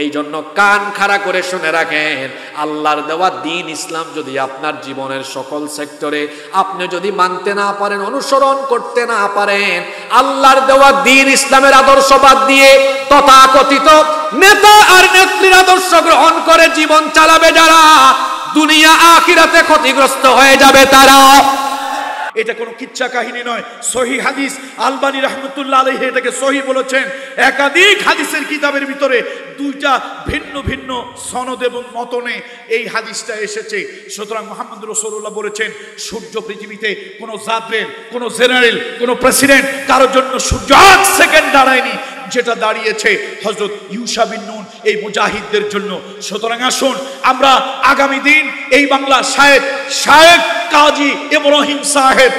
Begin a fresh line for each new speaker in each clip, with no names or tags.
এই জন্য কান খাড়া করে শুনে রাখেন, আল্লাহর দেওয়া দ্বীন ইসলাম যদি আপনার জীবনের সকল সেক্টরে আপনি যদি মানতে না পারেন, অনুসরণ করতে না পারেন, আল্লাহর দেওয়া দ্বীন ইসলামের আদর্শ বাদ দিয়ে তথাকথিত নেতা আর নেত্রীর আদর্শ গ্রহণ করে জীবন চালাবে যারা, দুনিয়া আখিরাতে ক্ষতিগ্রস্ত হয়ে যাবে তারা।
এটা কোনো কিচ্ছা কাহিনী নয়, সহিহ হাদিস। আলবানী রাহমাতুল্লাহ আলাইহি এটাকে সহিহ বলেছেন। একাধিক হাদিসের কিতাবের ভিতরে দুইটা ভিন্ন ভিন্ন সনদ এবং মতনে এই হাদিসটা এসেছে। সুতরাং মুহাম্মদ রাসূলুল্লাহ বলেছেন, সূর্য পৃথিবীতে কোনো জাদরেল, কোনো জেনারেল, কোনো প্রেসিডেন্ট কারোর জন্য সূর্য 8 সেকেন্ড দাঁড়ায়নি, যেটা দাঁড়িয়েছে হযরত ইউশা বিন নুন এই মুজাহিদদের জন্য। সুতরাং আসুন আমরা আগামী দিন এই বাংলা শায়েখ কাজী ইব্রাহিম সাহেব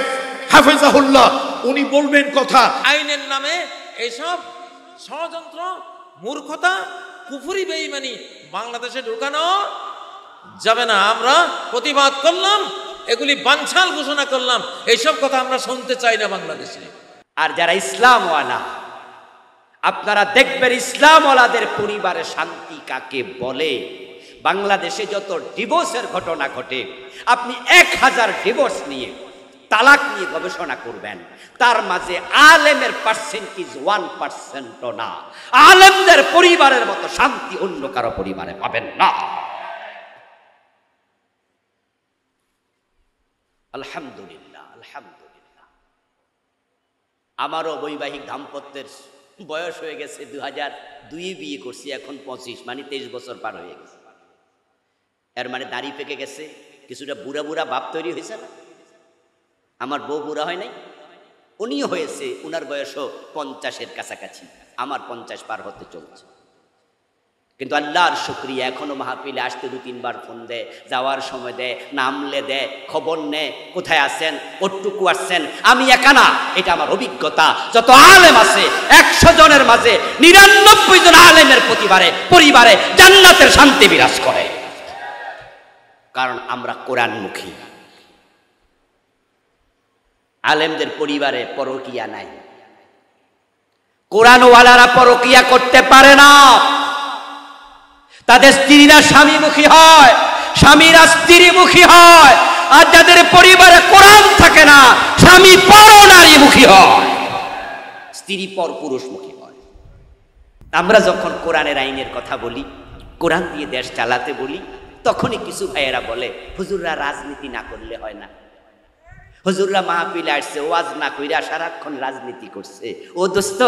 হাফেজাহুল্লাহ উনি বলবেন কথা।
আইনের নামে এইসব ষড়যন্ত্র, মূর্খতা, কুফরি, বেঈমানি বাংলাদেশে ঢুকানো যাবে না। আমরা প্রতিবাদ করলাম, এগুলি বানচাল ঘোষণা করলাম, এইসব কথা আমরা শুনতে চাই না বাংলাদেশে।
আর যারা ইসলামওয়ালা, আপনারা দেখবেন ইসলামওয়ালাদের পরিবারে শান্তি কাকে বলে। বাংলাদেশে যত ডিভোর্সের ঘটনা ঘটে, আপনি 1000 ডিভোর্স নিয়ে, তালাক নিয়ে গবেষণা করবেন, তার মাঝে আলেমের পার্সেন্টেজ 1%ও না। আলেমদের পরিবারের মতো শান্তি অন্য কারো পরিবারে পাবেন না। আলহামদুলিল্লাহ, আলহামদুলিল্লাহ। আমারও বৈবাহিক দাম্পত্যের বয়স হয়ে গেছে, 2002 বিয়ে করছি, এখন 25, মানে 23 বছর পার হয়ে গেছে। এর মানে দাড়ি পেকে গেছে, কিছুটা বুড়া বুড়া ভাব তৈরি হয়েছে না? আমার বউ বুড়া হয় নাই, উনিও হয়েছে, উনার বয়সও 50-এর কাছাকাছি, আমার 50 পার হতে চলছে। কিন্তু আল্লাহর শুকরিয়া, এখনো মাহফিলে আসতে 2-3 বার ফোন দেয়, যাওয়ার সময় দেয়, নামলে দেয়, খবর নেয়, কোথায় আছেন, কতটুকু আসছেন। আমি একা না, এটা আমার অভিজ্ঞতা। যত আলেম আছে 100 জনের মাঝে 99 জন আলেমের পরিবারে জান্নাতের শান্তি বিরাজ করে, কারণ আমরা কোরআনমুখী। আলেমদের পরিবারে পরকিয়া নাই, কোরআনওয়ালারা পরকিয়া করতে পারে না। তাদের স্ত্রীরা স্বামীমুখী হয়, স্বামীরা স্ত্রীমুখী হয়। আর যাদের পরিবারে কোরআন থাকে না, স্বামী পর নারীমুখী হয়, স্ত্রী পর পুরুষমুখী হয়। আমরা যখন কোরআনের আইনের কথা বলি, কোরআন দিয়ে দেশ চালাতে বলি, তখনই কিছু ভাইয়েরা বলে, হুজুররা রাজনীতি না করলে হয় না, হুজুররা মাহফিলে আসছে, ওয়াজ না কইরা সারাক্ষণ রাজনীতি করছে। ও দোস্ত,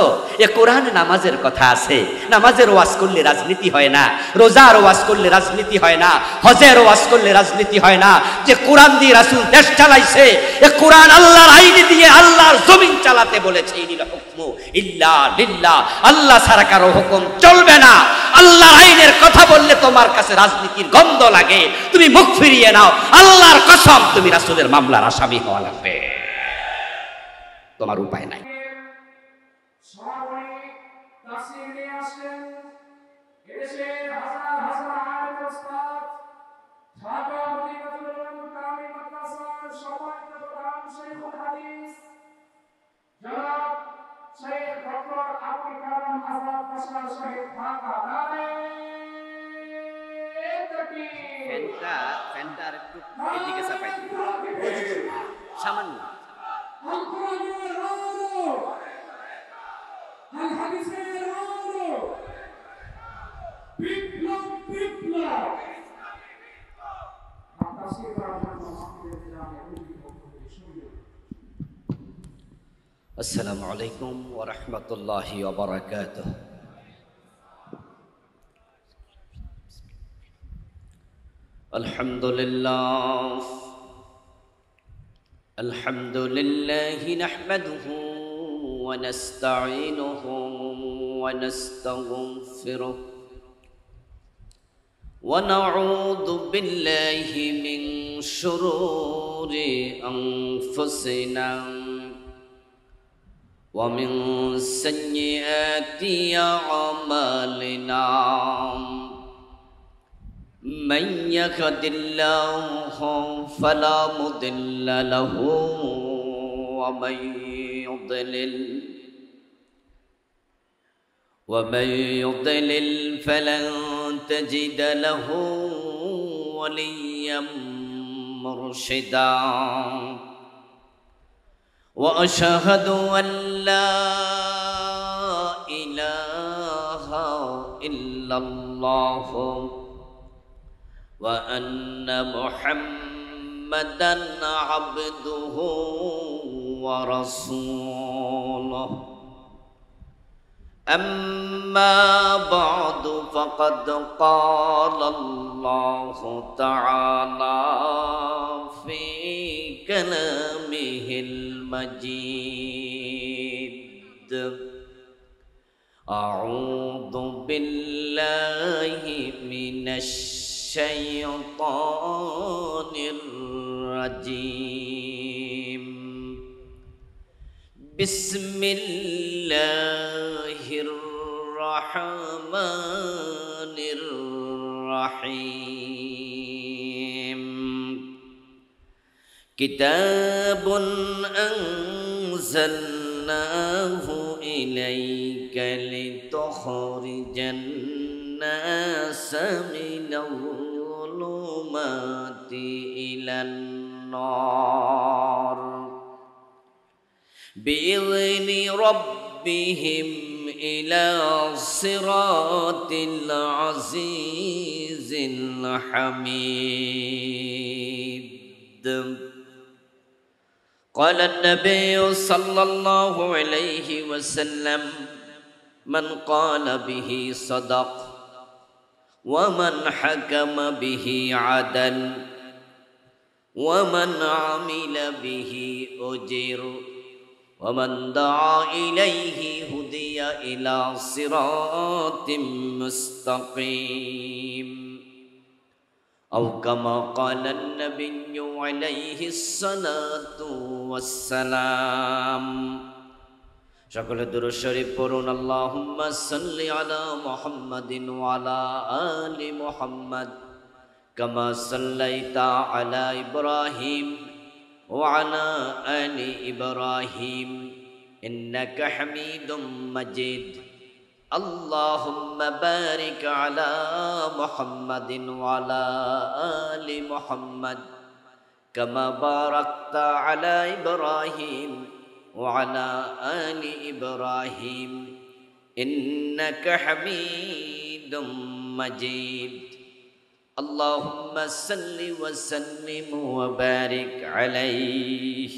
এ কোরআনে নামাজের কথা আছে, নামাজের ওয়াজ করলে রাজনীতি হয় না, রোজার ওয়াজ করলে রাজনীতি হয় না, হজের ওয়াজ করলে রাজনীতি হয় না। যে কোরআন দিয়ে রাসূল দেশ চালাইছে, এ কোরআন আল্লাহর আইন দিয়ে আল্লাহর জমিন চালাতে বলেছে। ইনিল হুকমু ইল্লা লিল্লাহ, আল্লাহ ছাড়া কারো হুকুম চলবে না। আল্লাহর আইনের কথা বললে তোমার কাছে রাজনীতির গন্ধ লাগে, তুমি মুখ ফিরিয়ে নাও। আল্লাহর কসম, তুমি রাসূলের মামলার আসামি হওয়া লাগবে, তোমার উপায় নাই। ফ্যানটা একটু এদিকে চাপাই দিন, সামান্য। আসসালামু আলাইকুম ওয়া রাহমাতুল্লাহি ওয়া বারাকাতুহু। আলহামদুলিল্লাহ, আলহামদুলিল্লাহি নাহমাদুহু ওয়া নাস্তাঈনুহু ওয়া নাস্তাগফিরুহু ওয়া নাউযু বিল্লাহি মিন শুরুরি আনফুসিনা ওয়া মিন সাইয়্যাতি আমালিনা। من يهد الله فلا مضل له ومن يضلل ومن يضلل فلن تجد له وليا مرشدا وأشهد أن لا إله إلا الله وأن محمدا عبده ورسوله أما بعد فقد قال الله تعالى في كلامه المجيد أعوذ بالله من الشيطان الرجيم بسم الله الرحمن الرحيم كتاب أنزلناه إليك لتخرج الناس من الظلمات إلى النار بإذن ربهم إلى صراط العزيز الحميد قال النبي صلى الله عليه وسلم من قال به صدق ومن حكم به عدل ومن عمل به أجر ومن دعا إليه هدي إلى صراط مستقيم أو كما قال النبي عليه الصلاة والسلام সকলে দুরূদ শরীফ পড়ুন আল্লাহুম্মা সাল্লি আলা মুহাম্মাদিন ওয়া আলা আলি মুহাম্মাদ কামা সাল্লাইতা আলা ইব্রাহিম وعلى آل إبراهيم إنك حميد مجيد اللهم بارك على محمد وعلى آل محمد كما باركت على إبراهيم وعلى آل إبراهيم إنك حميد مجيد اللهم صل وسلم وبارك عليه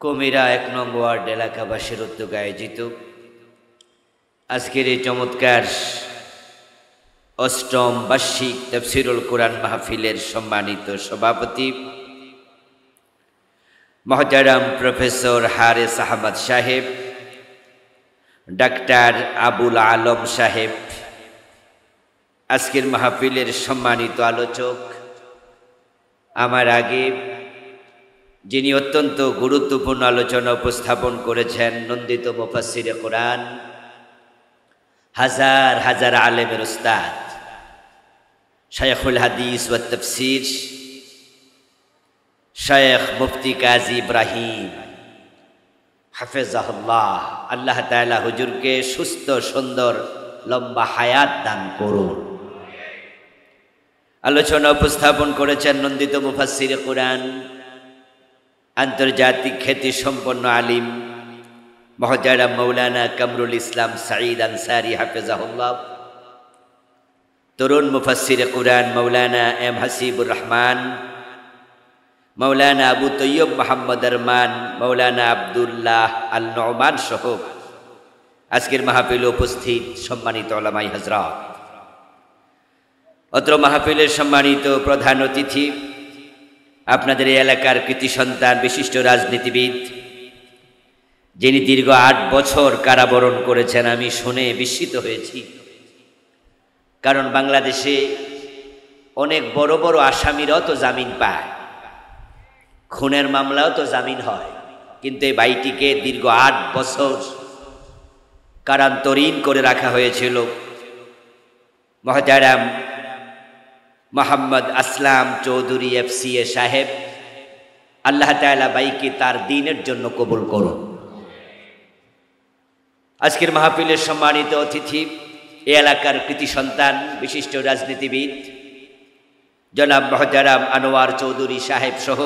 কুমিরা ১ নং ওয়ার্ড এলাকাবাসীর উদ্যোগে আয়োজিত আজকের এই চমৎকার অষ্টম বার্ষিক তাফসীরুল কোরআন মাহফিলের সম্মানিত সভাপতি মুহতারাম প্রফেসর হারেস আহমদ সাহেব, ডাক্তার আবুল আলম সাহেব, আজকের মাহফিলের সম্মানিত আলোচক, আমার আগে যিনি অত্যন্ত গুরুত্বপূর্ণ আলোচনা উপস্থাপন করেছেন, নন্দিত মুফাসসিরে কোরআন, হাজার হাজার আলেমের উস্তাদ, শায়খুল হাদিস ওয়াত তাফসীর শায়খ মুফতি কাজী ইব্রাহিম হাফেজাহুল্লাহ, আল্লাহ তাআলা হুজুরকে সুস্থ সুন্দর লম্বা হায়াত দান করুন। আলোচনা উপস্থাপন করেছেন নন্দিত মুফাসসিরে কোরআন, আন্তর্জাতিক খ্যাতি সম্পন্ন আলিম মুহতারাম মাওলানা কামরুল ইসলাম সাঈদ আনসারী হাফেজাহুল্লাহ, তরুণ মুফাসসিরে কোরআন মাওলানা এম হাসিবুর রহমান, মাওলানা আবু তৈয়ব মোহাম্মদ আরমান, মাওলানা আব্দুল্লাহ আল নোমান সহ আজকের মাহফিলে উপস্থিত সম্মানিত উলামায়ে হযরত, অত্র মাহফিলের সম্মানিত প্রধান অতিথি, আপনাদের এই এলাকার কৃতি সন্তান, বিশিষ্ট রাজনীতিবিদ, যিনি দীর্ঘ ৮ বছর কারাবরণ করেছেন। আমি শুনে বিস্মিত হয়েছি, কারণ বাংলাদেশে অনেক বড় বড় আসামিরাও তো জামিন পায়, খুনের মামলাও তো জামিন হয়, কিন্তু এই ভাইটিকে দীর্ঘ ৮ বছর কারান্তরীণ করে রাখা হয়েছিল। মুহতারাম মোহাম্মদ আসলাম চৌধুরী FCA সাহেব, আল্লাহ তাআলা ভাইকে তার দ্বীনের জন্য কবুল করুন। আজকের মাহফিলের সম্মানিত অতিথি, এ এলাকার কৃতি সন্তান, বিশিষ্ট রাজনীতিবিদ জনাব মহতারাম আনোয়ার চৌধুরী সাহেব সহ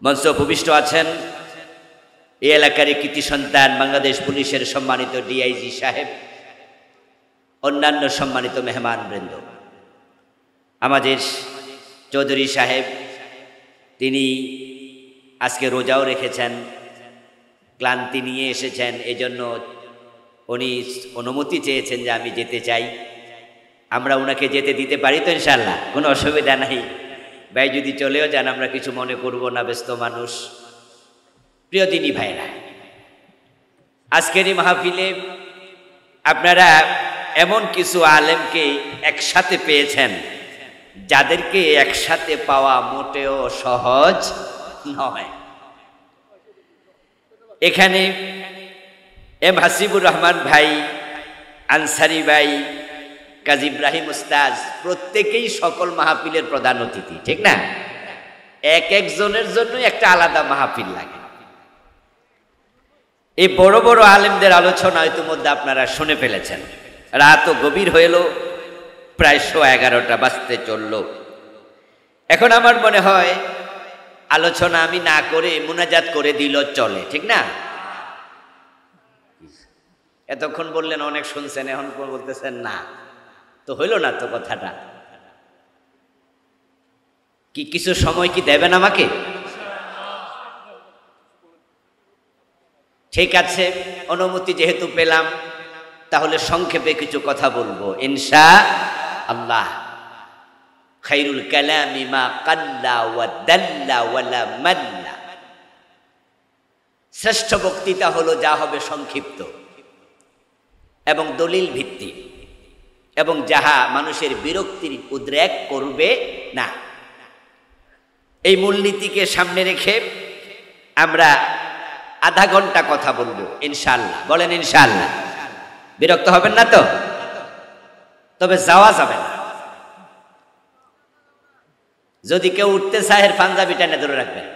মঞ্চ উপবিষ্ট আছেন এ এলাকার কৃতি সন্তান বাংলাদেশ পুলিশের সম্মানিত ডিআইজি সাহেব, অন্যান্য সম্মানিত মেহমান বৃন্দ। আমাদের চৌধুরী সাহেব তিনি আজকে রোজাও রেখেছেন, ক্লান্তি নিয়ে এসেছেন, এজন্য উনি অনুমতি চেয়েছেন যে আমি যেতে চাই। আমরা ওনাকে যেতে দিতে পারি তো ইনশাল্লাহ, কোনো অসুবিধা নাই। ভাই যদি চলেও যান আমরা কিছু মনে করব না, ব্যস্ত মানুষ। প্রিয় দিনী ভাইরা, আজকের এই মাহফিলে আপনারা এমন কিছু আলেমকে একসাথে পেয়েছেন যাদেরকে একসাথে পাওয়া মোটেও সহজ নয়। এখানে এম হাসিবুর রহমান ভাই, আনসারি ভাই, কাজী ইব্রাহিম উস্তাজ প্রত্যেকেই সকল মাহফিলের প্রধান অতিথি, ঠিক না? এক একজনের জন্য একটা আলাদা মাহফিল লাগে। এই বড় বড় আলেমদের আলোচনা ইতিমধ্যে আপনারা শুনে ফেলেছেন। রাতও গভীর হইল, প্রায় 11:30 বাজতে চলল। এখন আমার মনে হয় আলোচনা আমি না করে মুনাজাত করে দিল চলে, ঠিক না? এতক্ষণ বললেন অনেক শুনছেন, এখন বলতেছেন না, তো হইল না তো কথাটা। কি কিছু সময় কি দেবেন আমাকে? ঠিক আছে, অনুমতি যেহেতু পেলাম তাহলে সংক্ষেপে কিছু কথা বলবো ইনশাআল্লাহ। খায়রুল কালামি মা কাল্লা ওয়া দাল্লা ওয়ালা মাল্লা। শ্রেষ্ঠ বক্তৃতা হলো যা হবে সংক্ষিপ্ত এবং দলিল ভিত্তিক এবং যাহা মানুষের বিরক্তির উদ্রেক করবে না। এই মূলনীতিকে সামনে রেখে আমরা আধা ঘন্টা কথা বলবো ইনশাআল্লাহ। বলেন ইনশাআল্লাহ। বিরক্ত হবেন না তো? তবে যাওয়া যাবে না। যদি কেউ উঠতে চায় পাঞ্জাবিটা না ধরে রাখবেন,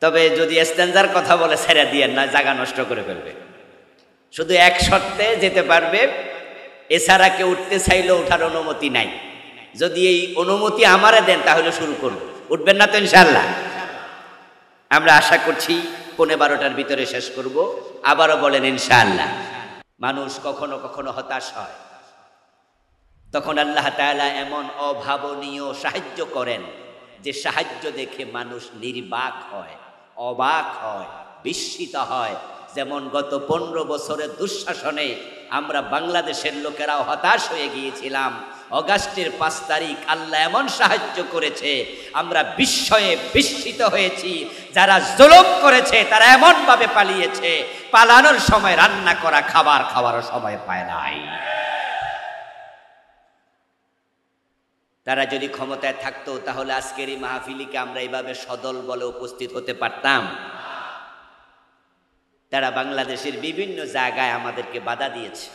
তবে যদি স্ট্যান্ডার কথা বলে ছেড়ে দিয়েন না, জায়গা নষ্ট করে ফেলবে। শুধু এক শর্তে যেতে পারবে, এছাড়া কেউ উঠতে চাইলেও ওঠার অনুমতি নাই। যদি এই অনুমতি আমারে দেন তাহলে শুরু করব। উঠবেন না তো ইনশাআল্লাহ? আমরা আশা করছি 11:15টার ভিতরে শেষ করব। আবারও বলেন ইনশাআল্লাহ। মানুষ কখনো কখনো হতাশ হয়, তখন আল্লাহ তাআলা এমন অভাবনীয় সাহায্য করেন যে সাহায্য দেখে মানুষ নির্বাক হয়, অবাক হয়, বিস্মিত হয়। যেমন গত 15 বছরের দুঃশাসনে আমরা বাংলাদেশের লোকেরাও হতাশ হয়ে গিয়েছিলাম। অগাস্টের 5 তারিখ আল্লাহ এমন সাহায্য করেছে, আমরা বিস্ময়ে বিস্মিত হয়েছি। যারা জুলুম করেছে তারা এমনভাবে পালিয়েছে, পালানোর সময় রান্না করা খাবার খাওয়ারও সময় পায় নাই। তারা যদি ক্ষমতায় থাকতো তাহলে আজকের এই মাহফিলিকে আমরা এইভাবে সদল বলে উপস্থিত হতে পারতাম? তারা বাংলাদেশের বিভিন্ন জায়গায় আমাদেরকে বাধা দিয়েছে।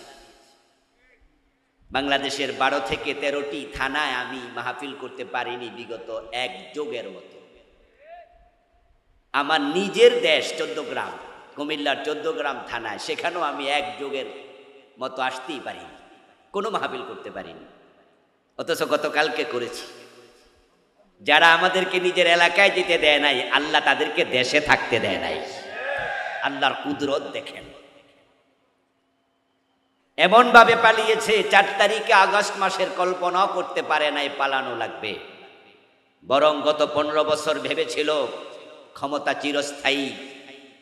বাংলাদেশের 12 থেকে 13টি থানায় আমি মাহফিল করতে পারিনি বিগত 1 যুগের মতো। আমার নিজের দেশ 14 গ্রাম, কুমিল্লার 14 গ্রাম থানায়, সেখানেও আমি 1 যুগের মতো আসতেই পারিনি, কোনো মাহফিল করতে পারিনি। অথচ গতকালকে করেছি। যারা আমাদেরকে নিজের এলাকায় যেতে দেয় নাই, আল্লাহ তাদেরকে দেশে থাকতে দেয় নাই। আল্লাহর কুদরত দেখেন। এমন ভাবে পালিয়েছে, 4 তারিখে আগস্ট মাসের কল্পনাও করতে পারে নাই পালানো লাগবে। বরং গত 15 বছর ভেবেছিল ক্ষমতা চিরস্থায়ী,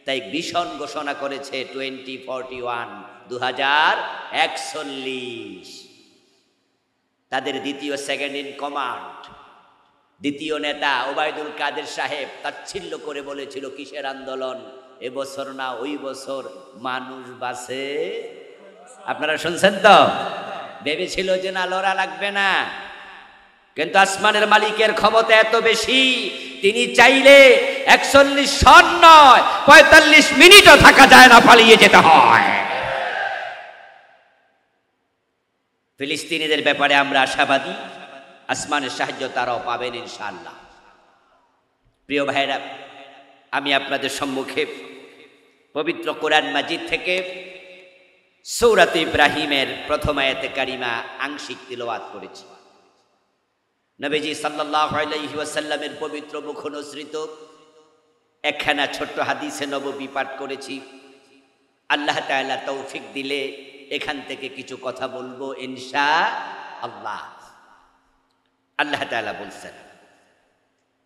তাই ভীষণ ঘোষণা করেছে 2041 2041। তাদের দ্বিতীয় সেকেন্ড ইন কমান্ড, দ্বিতীয় নেতা ওবায়দুল কাদের সাহেব তাচ্ছিল্য করে বলেছিল, কিসের আন্দোলন, এবছর না ওই বছর মানুষ বাঁচে। আপনারা শুনছেন তো? ভেবেছিল যে না, লড়া লাগবে না। কিন্তু আসমানের মালিকের ক্ষমতা এত বেশি, তিনি চাইলে 41 সন নয় 45 মিনিটও থাকা যায় না, পালিয়ে যেতে হয়। ফিলিস্তিনিদের ব্যাপারে আমরা আশাবাদী, আসমানের সাহায্য তারাও পাবেন ইনশাআল্লাহ। প্রিয় ভাইরা, আমি আপনাদের সম্মুখে পবিত্র কোরআন মাজিদ থেকে সূরাত ইব্রাহিমের প্রথম আয়াতে কারিমা আংশিক তিলাওয়াত করেছি। নবীজি সাল্লাল্লাহু আলাইহি ওয়াসাল্লামের পবিত্র মুখ অনুসৃত একখানা ছোট্ট হাদিসে নববী পাঠ করেছি। আল্লাহ তাআলা তৌফিক দিলে এখান থেকে কিছু কথা বলবো ইনশাআল্লাহ। আল্লাহ তাআলা বলছেন,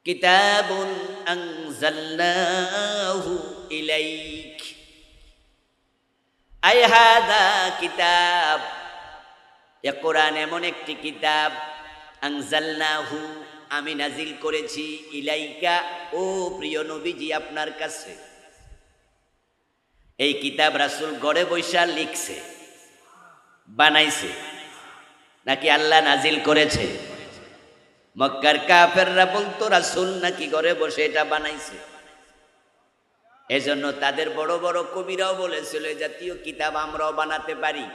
কিতাবুন আনজালনাহু ইলাইক, আই হাদা কিতাব, এ কোরআন এমন একটি কিতাব, আনজালনাহু আমি নাজিল করেছি, ইলাইকা ও প্রিয় নবীজি আপনার কাছে। এই কিতাব রাসূল ঘরে বৈশা লিখছে, বানাইছে নাকি আল্লাহ নাজিল করেছে? মক্কার কাফেররা বলতো রাসূল নাকি ঘরে বসে এটা বানাইছে। এজন্য তাদের বড় বড় কবিরাও বলেছিল জাতীয় কিতাব আমরাও বানাতে পারি।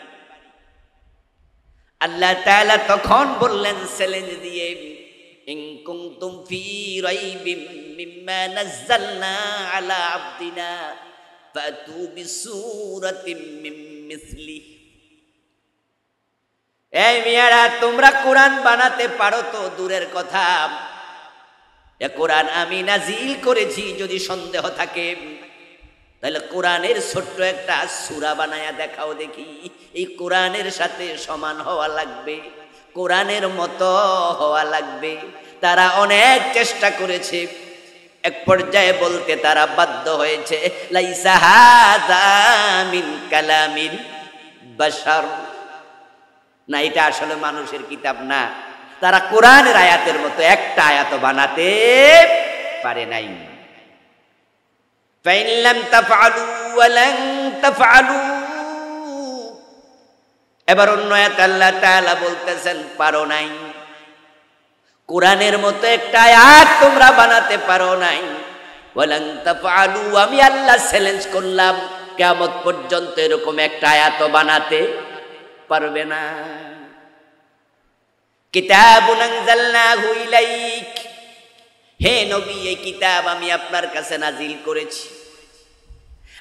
আল্লাহ তাআলা তখন বললেন চ্যালেঞ্জ দিয়ে, ইন কুনতুম ফি রাইবিম মিম্মা নাযালনা আলা আবদিনা ফাতু বিসূরাতিম মিন মিসলিহি। এই মিয়ারা, তোমরা কোরআন বানাতে পারো তো দূরের কথা, এ কোরআন আমি নাজিল করেছি। যদি সন্দেহ থাকে তাহলে কোরআনের ছোট্ট একটা সূরা বানায়া দেখাও দেখি। এই কোরআনের সাথে সমান হওয়া লাগবে, কোরআনের মতো হওয়া লাগবে। তারা অনেক চেষ্টা করেছে, এক পর্যায়ে বলতে তারা বাধ্য হয়েছে, লাইসা হাযা মিন কালামিল বাশার, না এটা আসলে মানুষের কিতাব না। তারা কোরআনের আয়াতের মতো একটা আয়াত বানাতে পারে নাই। ফাইন লাম তাফআলু ওয়া লান তাফআলু, এবার অন্য আয়াত আল্লাহ তাআলা বলতেছেন পারো নাই, কোরআনের মতো একটা আয়াত তোমরা বানাতে পারো নাই। ওয়া লান তাফআলু, আমি আল্লাহ চ্যালেঞ্জ করলাম কিয়ামত পর্যন্ত এরকম একটা আয়াত বানাতে পারবে না। কিতাবুন আনজালনাহু ইলাইক, হে নবী এই কিতাব আমি আপনার কাছে নাজিল করেছি।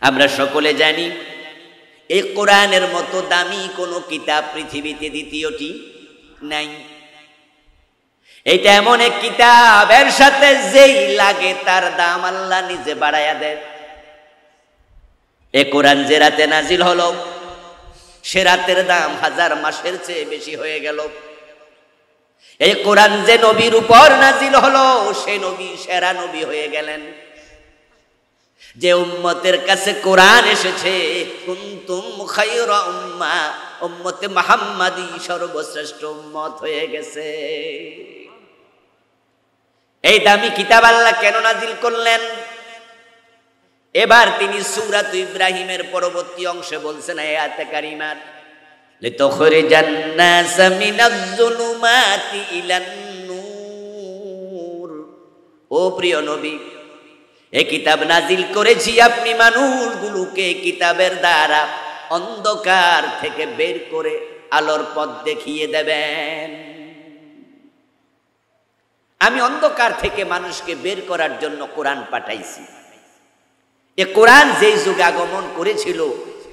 আমরা সকলে জানি এই কোরআনের মতো দামি কোনো কিতাব পৃথিবীতে দ্বিতীয়টি নাই। এটা এমন এক কিতাব, এর সাথে যেই লাগে তার দাম আল্লাহ নিজে বাড়াইয়া দেয়। এই কোরআন যে রাতে নাজিল হলো, সে রাতের দাম 1000 মাসের চেয়ে বেশি হয়ে গেল। এই কোরআন যে নবীর উপর নাজিল হলো, সে নবী সেরা নবী হয়ে গেলেন। যে উম্মতের কাছে কোরআন এসেছে, কুনতুম খায়রা উম্মাহ, উম্মতে মুহাম্মাদী সর্বশ্রেষ্ঠ উম্মত হয়ে গেছে। এই দামি কিতাব আল্লাহ কেন নাজিল করলেন? এবার তিনি সূরাত ইব্রাহিমের পরবর্তী অংশে বলছেন আয়াতে কারিমাত, লিতুখরিজান নাস মিনাজ যুলুমাতি ইলান নূর, ও প্রিয় নবী এই কিতাব নাজিল করেছি আপনি মানুষগুলোকে কিতাবের দ্বারা অন্ধকার থেকে বের করে আলোর পথ দেখিয়ে দেবেন। আমি অন্ধকার থেকে মানুষকে বের করার জন্য কোরআন পাঠাইছি। এ কোরআন যেই যুগে আগমন করেছিল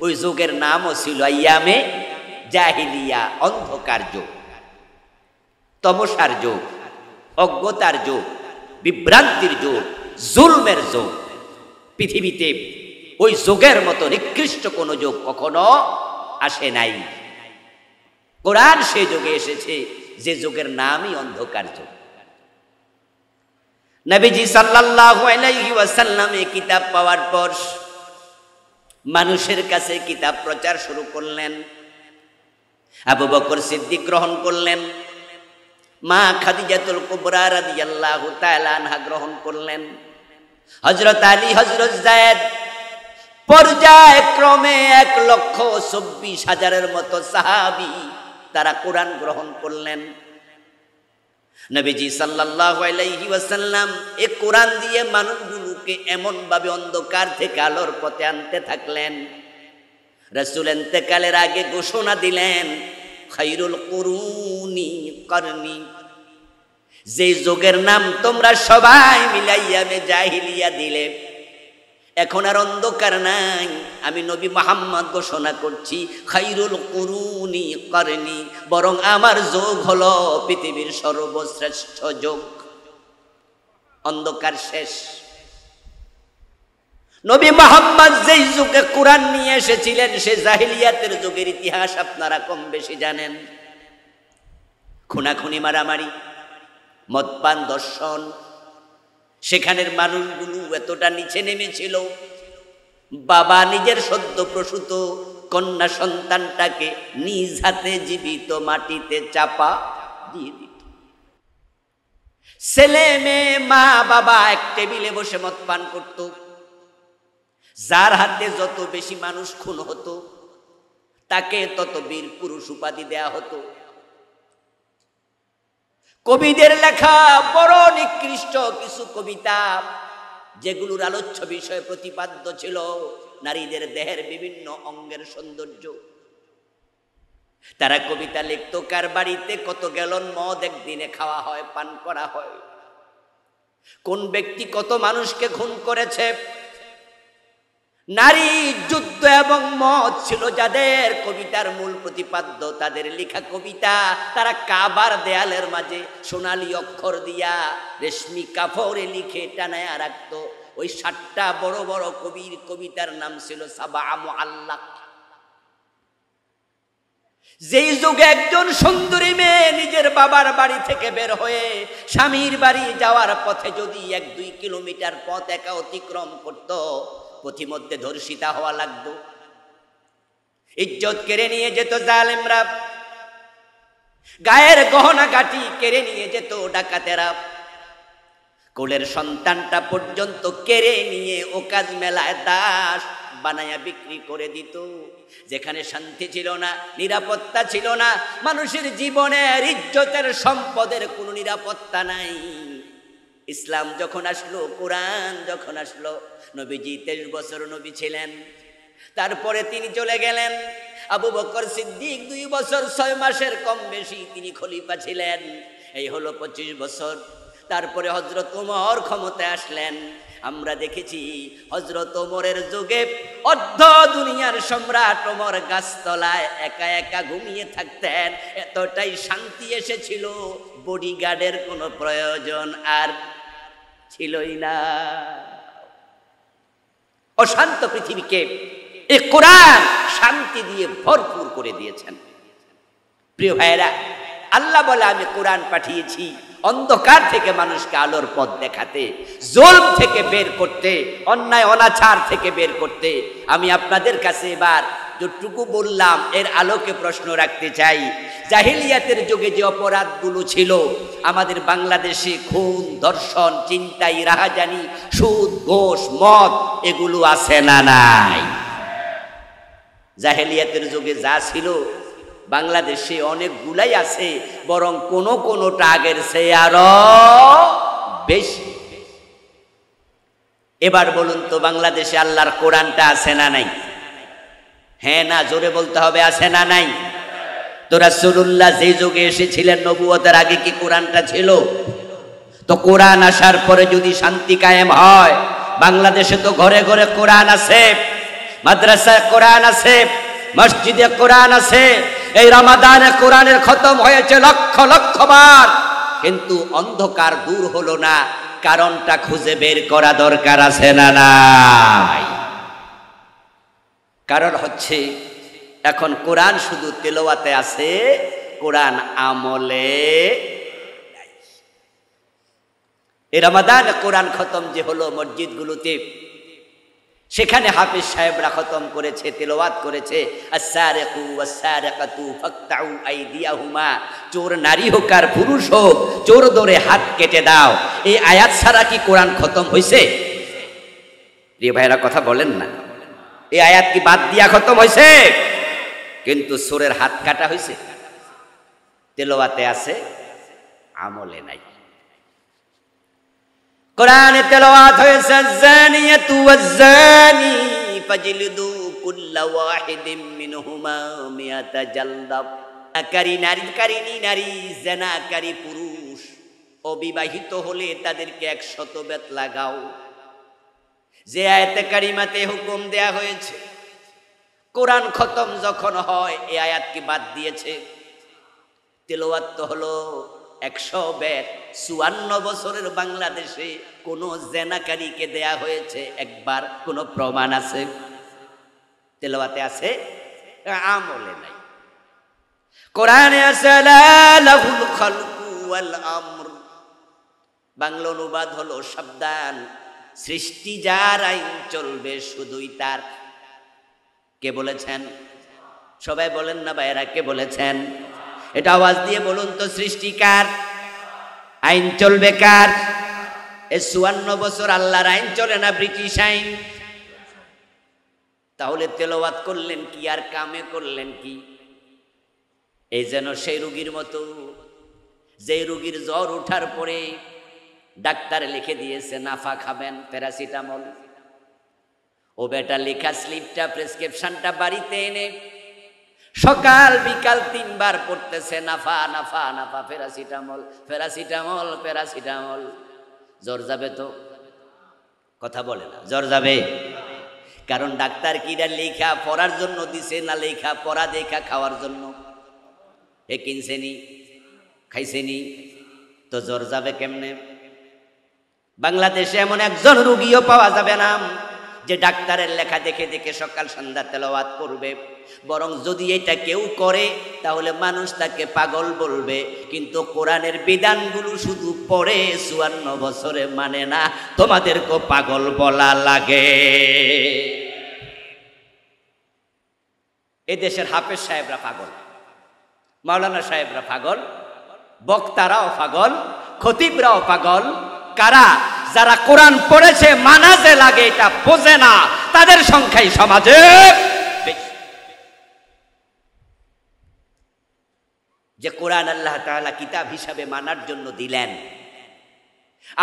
ওই যুগের নামও ছিল আইয়ামে জাহিলিয়া, অন্ধকার যুগ, তমসার যুগ, অজ্ঞতার যুগ, বিভ্রান্তির যুগ, জুলমের যুগ। পৃথিবীতে ওই যুগের মতো নিকৃষ্ট কোনো যুগ কখনো আসে নাই। কোরআন সেই যুগে এসেছে যে যুগের নামই অন্ধকার যুগ। নবীজি সাল্লাল্লাহু আলাইহি ওয়াসাল্লাম এই কিতাব পাওয়ার পর মানুষের কাছে কিতাব প্রচার শুরু করলেন। আবু বকর সিদ্দিক গ্রহণ করলেন, মা খাদিজাতুল কুবরা রাদিয়াল্লাহু তাআলা আনহা গ্রহণ করলেন, হযরত আলী, হযরত যায়েদ, পর্যায়ক্রমে 1,24,000-এর মতো সাহাবী তারা কোরআন গ্রহণ করলেন। নবীজি সাল্লাল্লাহু আলাইহি ওয়াসাল্লাম এই কোরআন দিয়ে মানুষগুলোকে এমন ভাবে অন্ধকার থেকে আলোর পথে আনতে থাকলেন। রাসূল ইন্তেকালের আগে ঘোষণা দিলেন, খায়রুল কুরুনি করনি, যে যুগের নাম তোমরা সবাই মিলে আইয়ামে জাহিলিয়া দিলে, এখন আর অন্ধকার নাই। আমি নবী মুহাম্মদ ঘোষণা করছি, খায়রুল কুরুনি করনি, বরং আমার যোগ হলো পৃথিবীর সর্বশ্রেষ্ঠ যোগ। অন্ধকার শেষ। নবী মুহাম্মদ যেই যুগে কোরআন নিয়ে এসেছিলেন সে জাহিলিয়াতের যুগের ইতিহাস আপনারা কম বেশি জানেন। খুনাখুনি, মারামারি, মদপান, দর্শন। সেখানের মানুষগুলো এতটা নিচে নেমেছিল, বাবা নিজের সদ্য প্রসূত কন্যা সন্তানটাকে নিজ হাতে জীবিত মাটিতে চাপা দিয়ে দিত। ছেলে মেয়ে মা বাবা এক টেবিলে বসে মদ পান করত। যার হাতে যত বেশি মানুষ খুন হতো তাকে তত বীর পুরুষ উপাধি দেয়া হতো। কবিদের লেখা বড় নিকৃষ্ট কিছু কবিতা, যেগুলোর আলোচ্য বিষয় প্রতিপাদ্য ছিল নারীদের দেহের বিভিন্ন অঙ্গের সৌন্দর্য। তারা কবিতা লিখত কার বাড়িতে কত গ্যালন মদ একদিনে খাওয়া হয়, পান করা হয়, কোন ব্যক্তি কত মানুষকে খুন করেছে। নারী, যুদ্ধ এবং মদ ছিল যাদের কবিতার মূল প্রতিপাদ্য। তাদের লেখা কবিতা তারা কাবার দেয়ালের মাঝে সোনালী অক্ষর দিয়া রেশমি কাপড়ে লিখে টানায়া রাখত। ওই 7টা বড় বড় কবির কবিতার নাম ছিল সাবা মুআল্লাক। যেই যুগে একজন সুন্দরী মেয়ে নিজের বাবার বাড়ি থেকে বের হয়ে স্বামীর বাড়ি যাওয়ার পথে যদি 1-2 কিলোমিটার পথ একা অতিক্রম করত, পথিমধ্যে ধর্ষিতা হওয়া লাগতো। ইজ্জত কেড়ে নিয়ে যেত জালেমরা, গায়ের গহনা গাটি কেড়ে নিয়ে যেত ডাকাতেরা, কোলের সন্তানটা পর্যন্ত কেড়ে নিয়ে ওকাজ মেলায় দাস বানায়া বিক্রি করে দিত। যেখানে শান্তি ছিল না, নিরাপত্তা ছিল না, মানুষের জীবনের ইজ্জতের সম্পদের কোনো নিরাপত্তা নাই। ইসলাম যখন আসলো, কোরআন যখন আসলো, নবীজি 23 বছর নবী ছিলেন। তারপরে তিনি চলে গেলেন। আবু বকর সিদ্দিক 2 বছর 6 মাসের কম বেশি তিনি খলিফা ছিলেন। এই হলো 25 বছর। তারপরে হযরত ওমর ক্ষমতায় আসলেন। আমরা দেখেছি হযরত ওমরের যুগে অর্ধ দুনিয়ার সম্রাট ওমর গাছতলায় একা একা ঘুমিয়ে থাকতেন। এতটাই শান্তি এসেছিল, বডিগার্ডের কোনো প্রয়োজন আর ছিলই না। অশান্ত পৃথিবীকে এই কোরআন শান্তি দিয়ে ভরপুর করে দিয়েছেন। প্রিয় ভাইয়েরা, আল্লাহ বলে আমি কোরআন পাঠিয়েছি অন্ধকার থেকে মানুষকে আলোর পথ দেখাতে, জুলম থেকে বের করতে, অন্যায় অনাচার থেকে বের করতে। আমি আপনাদের কাছে এবার যতটুকু বললাম এর আলোকে প্রশ্ন রাখতে চাই। জাহিলিয়াতের যুগে যে অপরাধগুলো ছিল আমাদের বাংলাদেশে, খুন, ধর্ষণ, ছিনতাই, রাহাজানি, সুদ, ঘোষ, মদ, এগুলো আছে না নাই? জাহিলিয়াতের যুগে যা ছিল বাংলাদেশে অনেকগুলাই আছে, বরং কোনোটা আগের চেয়ে আরো বেশি। এবার বলুন তো, বাংলাদেশে আল্লাহর কোরআনটা আছে না নাই? হ্যাঁ না জোরে বলতে হবে, আছে না নাই? তো রাসূলুল্লাহ যে যুগে এসেছিলেন নবুয়তের আগে কি কোরআনটা ছিল? তো কোরআন আসার পরে যদি শান্তি কায়েম হয়, বাংলাদেশে তো ঘরে ঘরে কোরআন আছে, মাদ্রাসায় কোরআন আছে, মসজিদে কোরআন আছে। এই রমাদানে কোরআনের খতম হয়েছে লক্ষ লক্ষ বার, কিন্তু অন্ধকার দূর হলো না। কারণটা খুঁজে বের করা দরকার আছে না নাই? কারণ হচ্ছে এখন কোরআন শুধু তেলাওয়াতে আছে, কোরআন আমলে নাই। এই রমাদানে কোরআন খতম যে হলো মসজিদগুলোতে, সেখানে হাফেজ সাহেবরা খতম করেছে, তেলাওয়াত করেছে, আস-সারিকু ওয়াস-সারিকাতু ফাকতাউ আইদিয়াহুমা, চোর নারী হোক আর পুরুষ হোক, চোর ধরে হাত কেটে দাও। এই আয়াত ছাড়া কি কোরআন খতম হয়েছে? প্রিয় ভাইরা কথা বলেন না, এই আয়াত কি বাদ দিয়া খতম হয়েছে? কিন্তু চোরের হাত কাটা হয়েছে, তেলাওয়াতে আছে, আমলে নাই। কোরআনে তেলাওয়াত হয়েছে, জানিয়াতু ওয়াজ-জানি ফাজলিদু কুল্লা ওয়াহিদিম মিনহুমা মিয়াতা জালদাব। নারী নারী, জানাকারী পুরুষ অবিবাহিত হলে তাদেরকে 100 বেত লাগাও। যে আয়াতে কারিমাতে হুকুম দেয়া হয়েছে কোরআন খতম যখন হয় এই আয়াত কি বাদ দিয়েছে? তেলাওয়াত তো হলো 154 বছরের বাংলাদেশে কোন জেনাকারীকে দেয়া হয়েছে একবার কোন প্রমাণ আছে? তেলাওয়াতে আছে, আমলে নাই। কোরআনে আছে লাহুল খালকু ওয়াল আমর, বাংলা অনুবাদ হলো সাবধান, সৃষ্টি যার আইন চলবে শুধুই তার। কে বলেছেন? সবাই বলেন না ভাইরা, কে বলেছেন? এটা আওয়াজ দিয়ে বলুন তো, সৃষ্টি কার? আইন চলবে কার? এই 54 বছর আল্লাহর আইন চলে না ব্রিটিশ আইন? তাহলে তেলাওয়াত করলেন কি আর কামে করলেন কি? এই যেন সেই রোগীর মতো, যে রোগীর জ্বর ওঠার পরে ডাক্তার লিখে দিয়েছে নাফা খাবেন, প্যারাসিটামল। ও বেটা লেখা স্লিপটা, প্রেসক্রিপশনটা বাড়িতে এনে সকাল বিকাল 3 বার পড়তেছে Nafa Nafa Nafa, paracetamol paracetamol paracetamol. জ্বর যাবে তো? কথা বলে না, জ্বর যাবে? কারণ ডাক্তার কিরা লেখা পড়ার জন্য দিছে না লেখা পড়া দেখা খাওয়ার জন্য? এ কিনছেনি, খাইছেনি, তো জ্বর যাবে কেমনে? বাংলাদেশে এমন একজন রোগীও পাওয়া যাবে না যে ডাক্তারের লেখা দেখে দেখে সকাল সন্ধ্যা তেলাওয়াত করবে। বরং যদি এটা কেউ করে তাহলে মানুষ তাকে পাগল বলবে। কিন্তু কোরআনের বিধানগুলো শুধু পড়ে 54 বছরে মানে না, তোমাদেরকে পাগল বলা লাগে। এই দেশের হাফেজ সাহেবরা পাগল, মাওলানা সাহেবরা পাগল, বক্তারাও পাগল, খতিবরাও পাগল। কারা? যারা কোরআন পড়েছে মানাজে লাগে এটা বোঝে না, তাদের সংখ্যাই সমাজে বেশি। যে কোরআন আল্লাহ তাআলা কিতাব হিসাবে মানার জন্য দিলেন,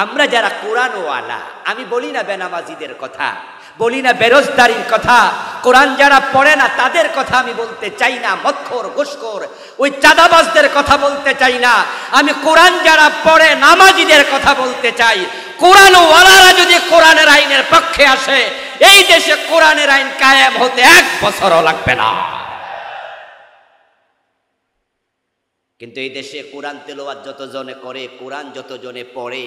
আমরা যারা কোরআন ওয়ালা, আমি বলি না বেনামাজিদের কথা, বলি না বেরোজগারির কথা, কোরআন যারা পড়ে না তাদের কথা আমি বলতে চাই না, মদখোর ঘুষখোর ওই চাঁদাবাজদের কথা বলতে চাই না, আমি কোরআন যারা পড়ে নামাজিদের কথা বলতে চাই। কোরআন ওয়ালারা যদি কোরআনের আইনের পক্ষে আসে, এই দেশে কোরআনের আইন কায়েম হতে 1 বছরও লাগবে না। কিন্তু এই দেশে কোরআন তেলাওয়াত যতজনে করে, কোরআন যতজনে পড়ে,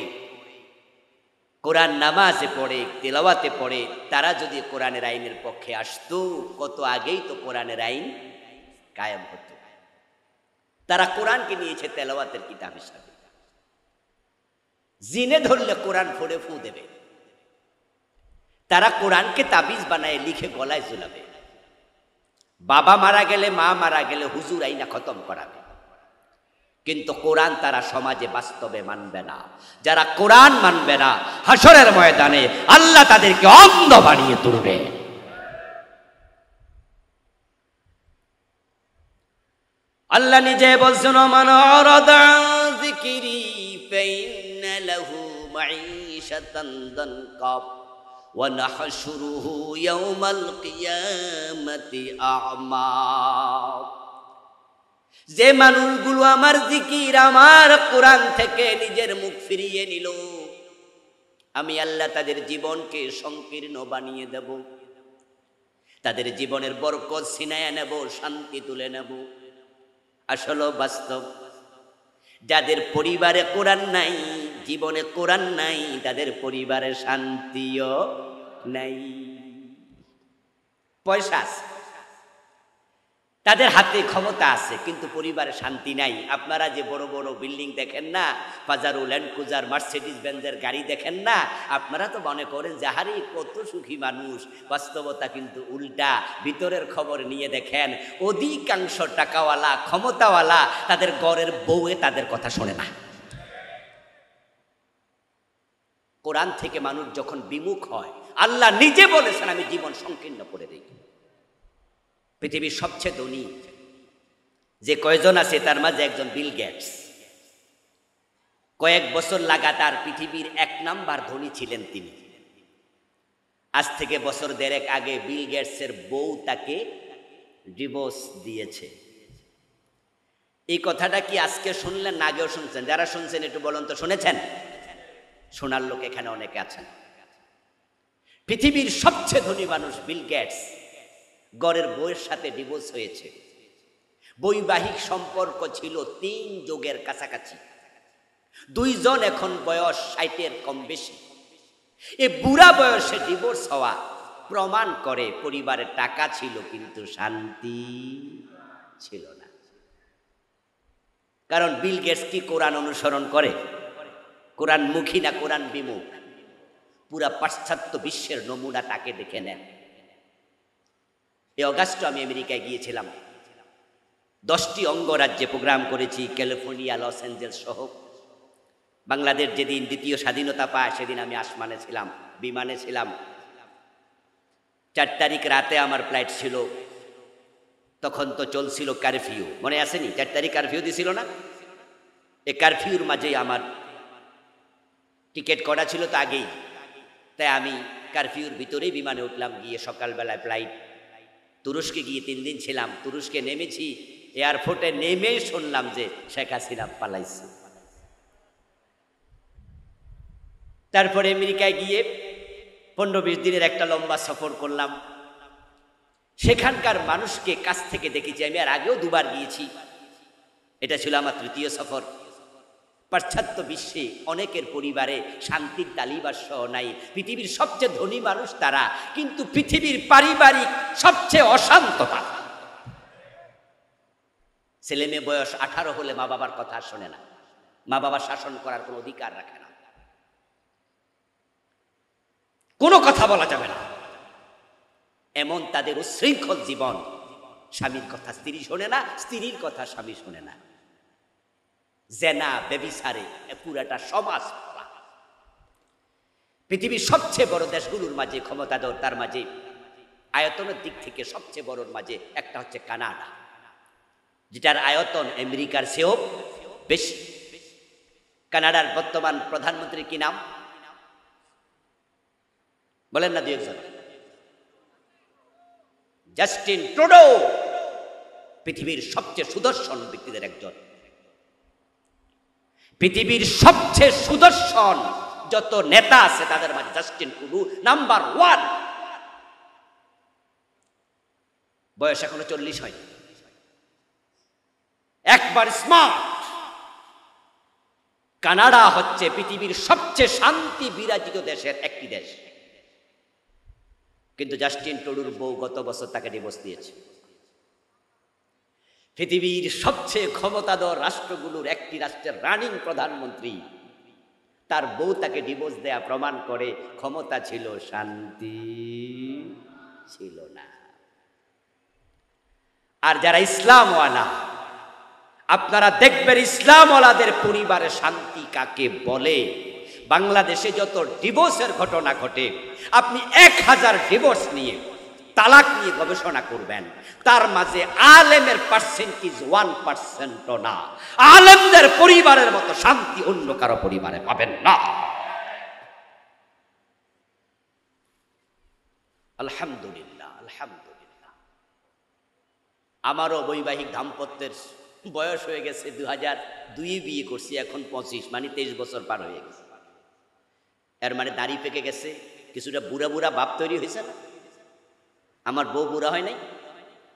কোরআন নামাজে পড়ে, তেলাওয়াতে পড়ে, তারা যদি কোরআনের আইনের পক্ষে আসতো কত আগেই তো কোরআনের আইন কায়েম হতো। তারা কোরআনকে নিয়েছে তেলাওয়াতের কিতাব হিসাবে। জিনে ধরলে কোরআন ফোড়ে ফু দেবে, তারা কোরআনকে তাবিজ বানায় লিখে গলায় ঝুলাবে। বাবা মারা গেলে, মা মারা গেলে হুজুর আইনা খতম করাবে। কিন্তু কোরআন তারা সমাজে বাস্তবে মানবে না। যারা কোরআন মানবে না, হাসরের ময়দানে আল্লাহ তাদেরকে অন্ধ বানিয়ে তুলবে। আল্লাহ নিজে বলছেন, মান আরাদা যিকরি ফাইন্না লাহু মাঈশাতান দানকা ওয়া নাহশুরুহু ইয়াওমাল কিয়ামাতি আ'মা। যে মানুষগুলো আমার জিকির, আমার কোরআন থেকে নিজের মুখ ফিরিয়ে নিল, আমি আল্লাহ তাদের জীবনকে সংকীর্ণ বানিয়ে দেব, তাদের জীবনের বরকত ছিনায়া নেব, শান্তি তুলে নেব। আসলে বাস্তব, যাদের পরিবারে কোরআন নাই, জীবনে কোরআন নাই, তাদের পরিবারে শান্তিও নাই। পয়সা আছে, তাদের হাতে ক্ষমতা আছে, কিন্তু পরিবারে শান্তি নাই। আপনারা যে বড় বড় বিল্ডিং দেখেন না, পাজারো, ল্যান্ড ক্রুজার, মার্সিডিজ বেঞ্জের গাড়ি দেখেন না, আপনারা তো মনে করেন যে হারে কত সুখী মানুষ। বাস্তবতা কিন্তু উল্টা। ভিতরের খবর নিয়ে দেখেন, অধিকাংশ টাকাওয়ালা, ক্ষমতাওয়ালা, তাদের ঘরের বউয়ে তাদের কথা শোনে না। কোরআন থেকে মানুষ যখন বিমুখ হয়, আল্লাহ নিজে বলেছেন আমি জীবন সংকীর্ণ করে দিই। পৃথিবীর সবচেয়ে ধনী যে কয়জন আছে তার মাঝে একজন বিল গেটস। কয়েক বছর লাগাতার পৃথিবীর 1 নাম্বার ধনী ছিলেন তিনি। আজ থেকে বছর 1.5 আগে বিল গেটসের বউ তাকে ডিভোর্স দিয়েছে। এই কথাটা কি আজকে শুনলেন না আগেও শুনছেন? যারা শুনছেন একটু বলুন তো, শুনেছেন? শোনার লোক এখানে অনেকে আছেন। পৃথিবীর সবচেয়ে ধনী মানুষ বিল গেটস গড়ের বউয়ের সাথে ডিভোর্স হয়েছে। বৈবাহিক সম্পর্ক ছিল 3 যুগের কাছাকাছি। 2 জন এখন বয়স 60-এর কম বেশি। এই বুড়া বয়সে ডিভোর্স হওয়া প্রমাণ করে পরিবারের টাকা ছিল কিন্তু শান্তি ছিল না। কারণ বিল গেটস কি কোরআন অনুসরণ করে? কোরআন মুখী না কোরআন বিমুখ? পুরা পাশ্চাত্য বিশ্বের নমুনা তাকে দেখে নেন। এই অগাস্টে আমি আমেরিকায় গিয়েছিলাম। 10টি অঙ্গরাজ্যে প্রোগ্রাম করেছি, ক্যালিফোর্নিয়া, লস অ্যাঞ্জেলস সহ। বাংলাদেশ যেদিন দ্বিতীয় স্বাধীনতা পায় সেদিন আমি আসমানে ছিলাম, বিমানে ছিলাম। 4 তারিখ রাতে আমার ফ্লাইট ছিল। তখন তো চলছিল কারফিউ, মনে আসেনি? 4 তারিখ কারফিউ দিছিল না? এই কারফিউর মাঝেই আমার টিকিট করা ছিল তো আগেই, তাই আমি কারফিউর ভিতরেই বিমানে উঠলাম। গিয়ে সকালবেলায় ফ্লাইট, তুরস্কে গিয়ে 3 দিন ছিলাম। তুরস্কে নেমেছি, এয়ারপোর্টে নেমেই শুনলাম যে শেখ হাসিনা পালাইছে। তারপরে আমেরিকায় গিয়ে 15-20 দিনের একটা লম্বা সফর করলাম। সেখানকার মানুষকে কাছ থেকে দেখেছি। আমি আর আগেও 2 বার গিয়েছি, এটা ছিল আমার 3য় সফর। পাশ্চাত্য বিশ্বে অনেকের পরিবারে শান্তির তালিবাস নাই। পৃথিবীর সবচেয়ে ধনী মানুষ তারা, কিন্তু পৃথিবীর পারিবারিক সবচেয়ে অশান্ত তারা। ছেলে মেয়ে বয়স 18 হলে মা বাবার কথা শোনে না, মা বাবা শাসন করার কোনো অধিকার রাখে না, কোনো কথা বলা যাবে না, এমন তাদের উচ্ছৃঙ্খল জীবন। স্বামীর কথা স্ত্রী শোনে না, স্ত্রীর কথা স্বামী শোনে না। জেনা, ব্যভিচারে পুরাটা সমাজ। পৃথিবীর সবচেয়ে বড় দেশগুলোর মাঝে ক্ষমতাধর, তার মাঝে আয়তনের দিক থেকে সবচেয়ে বড়র মাঝে একটা হচ্ছে কানাডা, যেটার আয়তন আমেরিকার চেয়েও বেশি। কানাডার বর্তমান প্রধানমন্ত্রীর কি নাম বলেন না 2 একজন? Justin Trudeau. পৃথিবীর সবচেয়ে সুদর্শন ব্যক্তিদের একজন। পৃথিবীর সবচেয়ে সুদর্শন যত নেতা আছে তাদের মাঝে জাস্টিন ট্রুডো নাম্বার 1। বয়স এখনো 40 হয়নি, একবার স্মার্ট। কানাডা হচ্ছে পৃথিবীর সবচেয়ে শান্তি বিরাজিত দেশের একটি দেশ, কিন্তু জাস্টিন ট্রুডোর বউ গত বছর তাকে ডিভোর্স দিয়েছে। পৃথিবীর সবচেয়ে ক্ষমতাধর রাষ্ট্রগুলোর একটি রাষ্ট্রের রানিং প্রধানমন্ত্রী, তার বউ তাকে ডিভোর্স দেয়া প্রমাণ করে ক্ষমতা ছিল, শান্তি ছিল না। আর যারা ইসলামওয়ালা, আপনারা দেখবেন ইসলামওয়ালাদের পরিবারে শান্তি কাকে বলে। বাংলাদেশে যত ডিভোর্সের ঘটনা ঘটে, আপনি 1000 ডিভোর্স নিয়ে, তালাক নিয়ে গবেষণা করবেন, তার মাঝে আলেমের পার্সেন্টেজ 1%ও না। আলেমদের পরিবারের মতো শান্তি অন্য কারো পরিবারে পাবেন না। আলহামদুলিল্লাহ, আলহামদুলিল্লাহ। আমারও বৈবাহিক দাম্পত্যের বয়স হয়ে গেছে। 2002 বিয়ে করছি, এখন 25, মানে 23 বছর পার হয়ে গেছে। এর মানে দাড়ি পেকে গেছে, কিছুটা বুড়া বুড়া ভাব তৈরি হয়েছে না? আমার বউ বুড়া হয় নাই,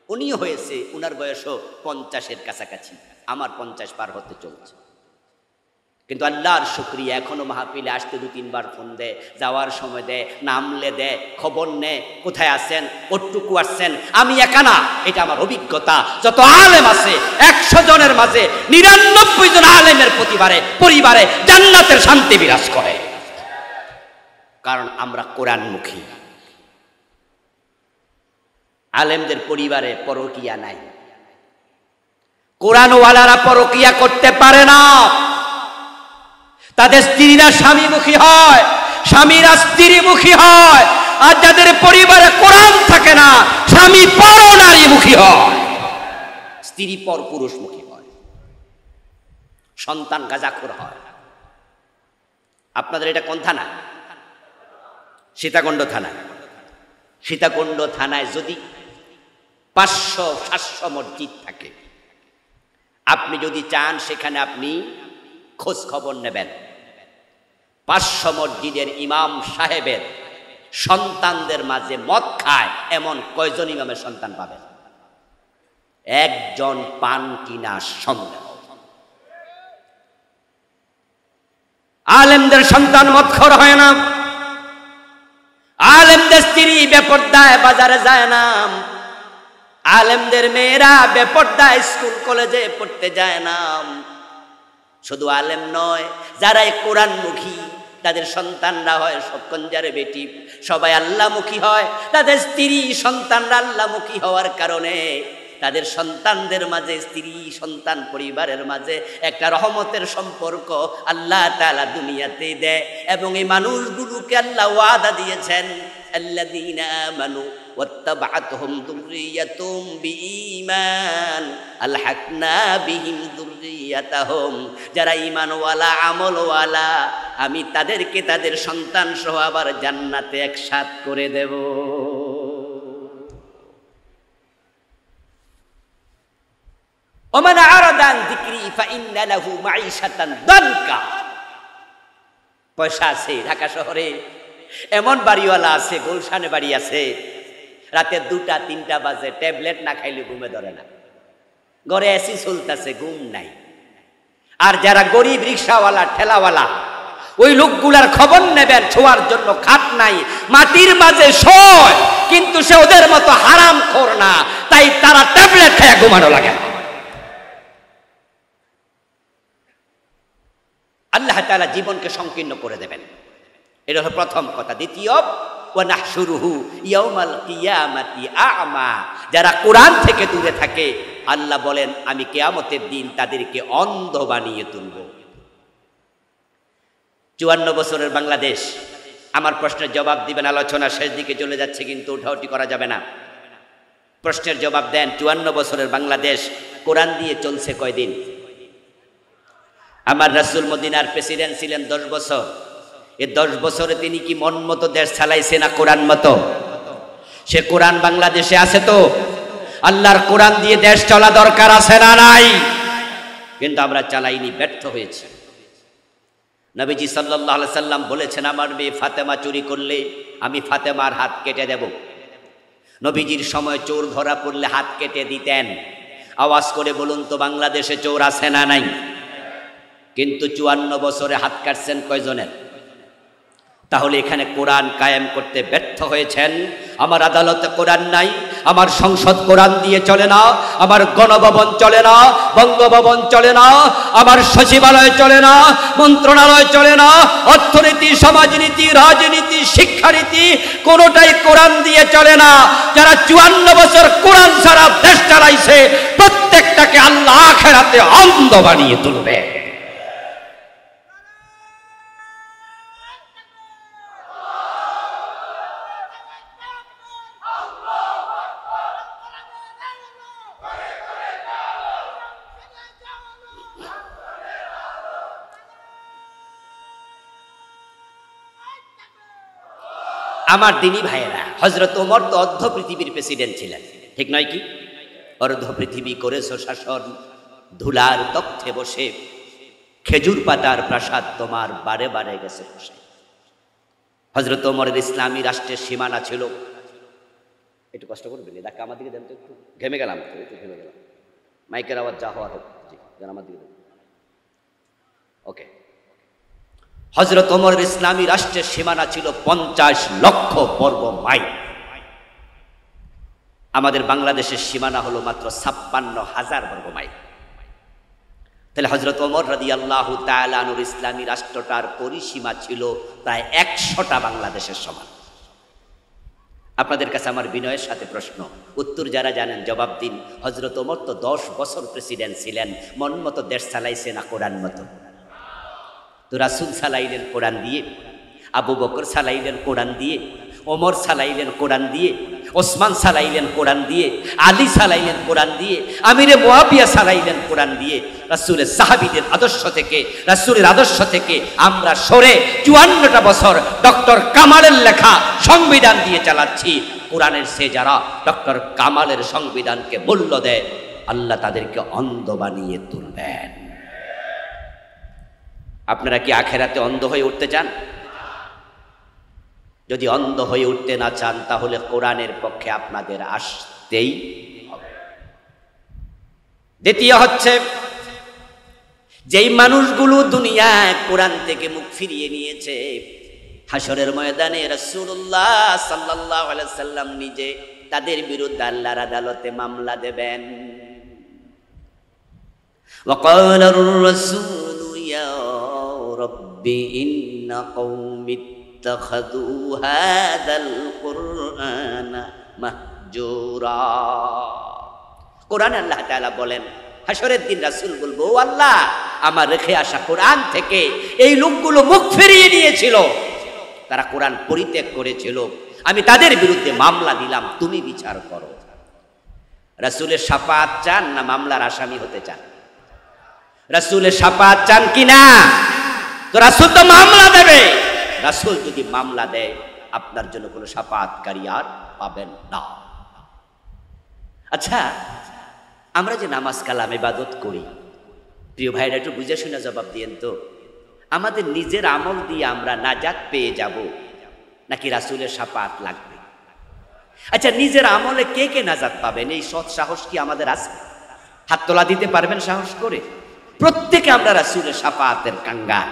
উনিও হয়েছে, উনার বয়সও 50-এর কাছাকাছি, আমার 50 পার হতে চলছে। কিন্তু আল্লাহর শুকরিয়া, এখনো মাহফিলে আসতে 2-3 বার ফোন দেয়, যাওয়ার সময় দেয়, নামলে দেয়, খবর নেয়, কোথায় আছেন, কতটুকু আসছেন। আমি একা না, এটা আমার অভিজ্ঞতা। যত আলেম আছে 100 জনের মাঝে 99 জন আলেমের পরিবারে জান্নাতের শান্তি বিরাজ করে, কারণ আমরা কোরআনমুখী। আলেমদের পরিবারে পরকিয়া নাই, কোরআনওয়ালারা পরকিয়া করতে পারে না। তাদের স্ত্রীরা স্বামীমুখী হয়, স্বামীরা স্ত্রীমুখী হয়। আর যাদের পরিবারে কোরআন থাকে না, স্বামী পর নারীমুখী হয়, স্ত্রী পর পুরুষমুখী হয়, সন্তান গাঁজাখোর হয়। আপনাদের এটা কোন থানা? সীতাকুণ্ড থানা। সীতাকুণ্ড থানায় যদি 500-700 মসজিদ থাকে, আপনি যদি চান সেখানে আপনি খোঁজ খবর নেবেন, 500 মসজিদের ইমাম সাহেবের সন্তানদের মাঝে মদ খায় এমন কয়জন ইমামের সন্তান পাবেন? একজন পান কিনা সন্দেহ। আলেমদের সন্তান মদখোর হয় না, আলেমদের স্ত্রী বেপরদায় বাজারে যায় না, আলেমদের মেয়েরা বেপরদায় স্কুল কলেজে পড়তে যায় না। শুধু আলেম নয়, যারা কোরআনমুখী তাদের সন্তানরা হয় সবকঞ্জারে বেটি, সবাই আল্লাহমুখী হয়, তাদের স্ত্রী সন্তানরা আল্লাহমুখী হওয়ার কারণে তাদের সন্তানদের মাঝে, স্ত্রী সন্তান পরিবারের মাঝে একটা রহমতের সম্পর্ক আল্লাহ তাআলা দুনিয়াতে দেয়। এবং এই মানুষগুলোকে আল্লাহ ওয়াদা দিয়েছেন, আল্লাযীনা আমানু ওয়াত্তাবা'আতহুম যুররিয়াতুহুম বিঈমান আলহাকনা বিহিম যুররিয়াতাহুম, যারা ঈমানওয়ালা আমলওয়ালা আমি তাদেরকে তাদের সন্তান সহ আবার জান্নাতে একসাথ করে দেব। ওমান আরাদা আন যিকরি ফাইন্না লাহু মাঈশাতান দানকা। পয়সা আছে, ঢাকা শহরে এমন বাড়িওয়ালা আছে, গুলশানে বাড়ি আছে, রাতে 2টা-3টা বাজে ট্যাবলেট না খাইলে ঘুমে ধরে না, ঘরে এসি চলতেছে, ঘুম নাই। আর যারা গরিব রিক্সাওয়ালা ঠেলাওয়ালা ওই লোকগুলার খবর নেবেন, ছোঁয়ার জন্য খাট নাই, মাটির মাঝে শোয়, কিন্তু সে ওদের মতো হারামখোর না, তাই তারা ট্যাবলেট খেয়ে ঘুমানো লাগে। আল্লাহ তাআলা জীবনকে সংকীর্ণ করে দেবেন, এটা হলো প্রথম কথা। দ্বিতীয়, ওয়া নাহশুরুহু ইয়াউমাল কিয়ামাতি আ'মা, যারা কোরআন থেকে দূরে থাকে আল্লাহ বলেন আমি কিয়ামতের দিন তাদেরকে অন্ধ বানিয়ে তুলব। 54 বছরের বাংলাদেশ, আমার প্রশ্নের জবাব দিবেন, আলোচনা শেষ দিকে চলে যাচ্ছে কিন্তু উঠাউঠি করা যাবে না। প্রশ্নের জবাব দেন, 54 বছরের বাংলাদেশ কোরআন দিয়ে চলছে কয়দিন? আমার রাসূল মদিনার প্রেসিডেন্ট ছিলেন 10 বছর। এই 10 বছরে তিনি কি মন মতো দেশ চালাইছে না কোরআন মতো? সে কোরআন বাংলাদেশে আছে তো, আল্লাহর কোরআন দিয়ে দেশ চলা দরকার আছে না নাই? কিন্তু আমরা চালাইনি, ব্যর্থ হয়েছি। নবীজি সাল্লাল্লাহু আলাইহি সাল্লাম বলেছেন, আমার মেয়ে ফাতেমা চুরি করলে আমি ফাতেমার হাত কেটে দেব। নবীজির সময় চোর ধরা পড়লে হাত কেটে দিতেন। আওয়াজ করে বলুন তো বাংলাদেশে চোর আছে না নাই? কিন্তু 54 বছরে হাত কাটছেন কয়জনের? তাহলে এখানে কোরআন কায়েম করতে ব্যর্থ হয়েছেন। আমার আদালতে কোরআন নাই, আমার সংসদ কোরআন দিয়ে চলে না, আমার গণভবন চলে না, বঙ্গভবন চলে না, আমার সচিবালয় চলে না, মন্ত্রণালয় চলে না, অর্থনীতি, সমাজনীতি, রাজনীতি, শিক্ষানীতি কোনোটাই কোরআন দিয়ে চলে না। যারা 54 বছর কোরআন ছাড়া দেশ চালাইছে প্রত্যেকটাকে আল্লাহ আখিরাতে অন্ধ বানিয়ে তুলবে। আমার দিনী ভাইয়েরা, হযরত ওমর তো অর্ধ পৃথিবীর প্রেসিডেন্ট ছিলেন, ঠিক নয় কি? অর্ধ পৃথিবী করেছ শাসন, ধুলার তখ্তে বসে, খেজুর পাতার প্রাসাদ তোমার বারে বারে গেছে বসে। হযরত ওমরের ইসলামী রাষ্ট্রের সীমানা ছিল, একটু কষ্ট করবেন, দেখা আমার দিকে দেন তো, একটু ঘেমে গেলাম তো, একটু ঘেমে গেলাম, মাইকের আওয়াজ যা হওয়ার হোক, জি যেন আমার দিকে দেন। ওকে। হযরত ওমরের ইসলামী রাষ্ট্রের সীমানা ছিল 50 লক্ষ বর্গ মাইল। আমাদের বাংলাদেশের সীমানা হলো মাত্র 56,000 বর্গ মাইল। তাহলে হযরত ওমর রাদিয়াল্লাহু তাআলা আনহুর ইসলামী রাষ্ট্রটার পরিসীমা ছিল প্রায় 100টা বাংলাদেশের সমান। আপনাদের কাছে আমার বিনয়ের সাথে প্রশ্ন, উত্তর যারা জানেন জবাব দিন। হযরত ওমর তো 10 বছর প্রেসিডেন্ট ছিলেন, মন মতো দেশ চালাইছে না কোরআন মতো? তো রাসূল চালাইলেন কোরআন দিয়ে, আবু বকর চালাইলেন কোরআন দিয়ে, ওমর চালাইলেন কোরআন দিয়ে, ওসমান চালাইলেন কোরআন দিয়ে, আলী চালাইলেন কোরআন দিয়ে, আমিরে মুয়াবিয়া চালাইলেন কোরআন দিয়ে। রাসূলের সাহাবীদের আদর্শ থেকে, রাসূলের আদর্শ থেকে আমরা সরে 54টা বছর ডক্টর কামালের লেখা সংবিধান দিয়ে চালাচ্ছি। কোরআনের সে যারা ডক্টর কামালের সংবিধানকে মূল্য দেয়, আল্লাহ তাদেরকে অন্ধ বানিয়ে তুলবেন। আপনারা কি আখেরাতে অন্ধ হয়ে উঠতে চান? যদি অন্ধ হয়ে উঠতে না চান তাহলে কোরআনের পক্ষে আপনাদের আসতেই হবে। দ্বিতীয় হচ্ছে, যেই মানুষগুলো দুনিয়ায় কোরআন থেকে মুখ ফিরিয়ে নিয়েছে, হাসরের ময়দানে রাসূলুল্লাহ সাল্লাল্লাহু আলাইহি সাল্লাম নিজে তাদের বিরুদ্ধে আল্লাহর আদালতে মামলা দেবেন। وقال الرسول يا رب إن قوم اتخذوا هذا القرآن مهجورا। কোরআন আল্লাহ তাআলা বলেন, হাসরের দিন রাসূল বলবো, ও আল্লাহ, আমার রেখে আসা কোরআন থেকে এই লোকগুলো মুখ ফিরিয়ে নিয়েছিল, তারা কোরআন পরিত্যাগ করেছিল, আমি তাদের বিরুদ্ধে মামলা দিলাম, তুমি বিচার করো। রাসূলের শাফাআত চান না মামলার আসামি হতে চান? রাসূলের শাফাআত চান কি না? তো রাসূল তো মামলা দেবে। রাসূল যদি মামলা দেয়, আপনার জন্য কোনো শাফাআতকারী আর পাবেন না। আচ্ছা, আমরা যে নামাজ কালাম ইবাদত করি, প্রিয় ভাইরা একটু বুঝে শুনে জবাব দিয়েন তো, আমাদের নিজের আমল দিয়ে আমরা নাজাত পেয়ে যাব নাকি রাসূলের শাফাআত লাগবে? আচ্ছা, নিজের আমলে কে কে নাজাত পাবেন, এই সৎ সাহস কি আমাদের আছে? হাত তোলা দিতে পারবেন সাহস করে? প্রত্যেকে আমরা রাসূলের শাফাআতের কাঙ্গাল।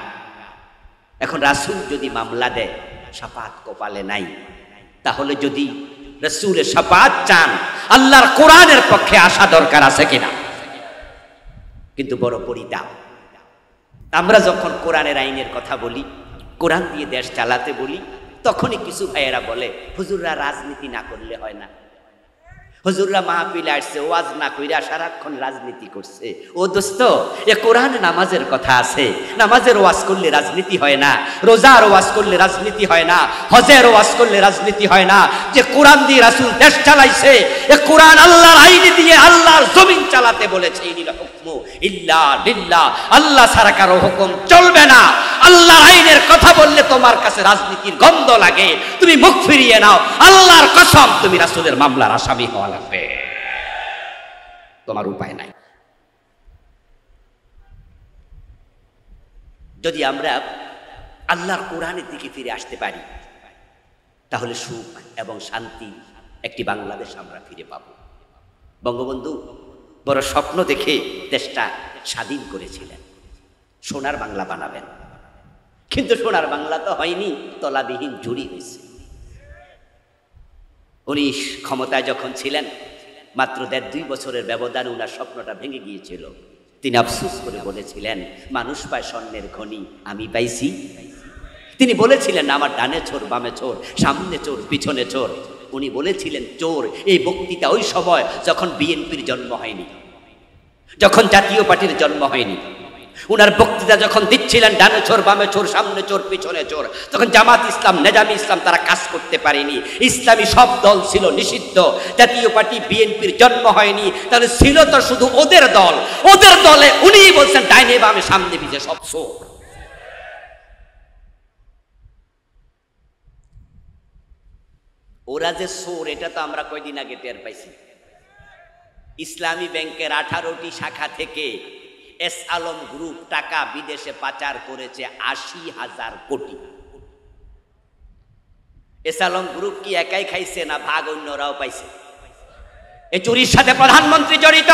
এখন রাসূল যদি মামলা দেয়, শাফাআত কপালে নাই, তাহলে যদি রাসূলের শাফাআত চান, আল্লাহর কোরআনের পক্ষে আসা দরকার আছে কিনা? কিন্তু বড় পরিতাপ, আমরা যখন কোরআনের আইনের কথা বলি, কোরআন দিয়ে দেশ চালাতে বলি, তখনই কিছু ভাইয়েরা বলে, হুজুররা রাজনীতি না করলে হয় না, হুজুররা মাহফিলে আসছে, ওয়াজ না কইরা সারাক্ষণ রাজনীতি করছে। ও দোস্ত, এ কোরআন নামাজের কথা আছে, নামাজের ওয়াজ করলে রাজনীতি হয় না, রোজার ওয়াজ করলে রাজনীতি হয় না, হজের ওয়াজ করলে রাজনীতি হয় না। যে কোরআন দিয়ে রাসূল দেশ চালাইছে, এ কোরআন আল্লাহর আইন দিয়ে আল্লাহর জমিন চালাতে বলেছে। ইনিল হুকমু ইল্লা লিল্লাহ, আল্লাহ ছাড়া কারো হুকুম চলবে না। আল্লাহর আইনের কথা বললে তোমার কাছে রাজনীতির গন্ধ লাগে, তুমি মুখ ফিরিয়ে নাও। আল্লাহর কসম, তুমি রাসূলের মামলার আসামি হওয়া লাগবে, তোমার উপায় নাই। যদি আমরা আল্লাহর কোরআনের দিকে ফিরে আসতে পারি, তাহলে সুখ এবং শান্তি একটি বাংলাদেশ আমরা ফিরে পাব। বঙ্গবন্ধু বড় স্বপ্ন দেখে দেশটা স্বাধীন করেছিলেন, সোনার বাংলা বানাবেন, কিন্তু সোনার বাংলা তো হয়নি, তলাবিহীন জুড়ি হয়েছে। উনি ক্ষমতায় যখন ছিলেন, মাত্র 1.5-2 বছরের ব্যবধানে উনার স্বপ্নটা ভেঙে গিয়েছিল। তিনি আফসোস করে বলেছিলেন, মানুষ পায় স্বর্ণের খনি, আমি পাইছি। তিনি বলেছিলেন, আমার ডানে চোর, বামে চোর, সামনে চোর, পিছনে চোর। উনি বলেছিলেন চোর। এই বক্তৃতা ওই সময় যখন বিএনপির জন্ম হয়নি, যখন জাতীয় পার্টির জন্ম হয়নি। উনার বক্তৃতা যখন দিচ্ছিলেন, ডানে চোর, বামে চোর, সামনে চোর, পিছনে চোর, তখন জামাত ইসলাম, নেজামি ইসলাম তারা কাজ করতে পারেনি। ইসলামী সব দল ছিল নিষিদ্ধ, জাতীয় পার্টি বিএনপির জন্ম হয়নি। তাহলে ছিল তো শুধু ওদের দল। ওদের দলে উনিই বলছেন ডাইনে বামে সামনে পিছে সব চোর। ওরা যে চোর, এটা তো আমরা কয়দিন আগে টের পাইছি। ইসলামী ব্যাংকের 18টি শাখা থেকে এস আলম গ্রুপ টাকা বিদেশে পাচার করেছে 80,000 কোটি। এস আলম গ্রুপ কি একাই খাইছে না ভাগ অন্যরাও পাইছে? এই চুরির সাথে প্রধানমন্ত্রী জড়িত,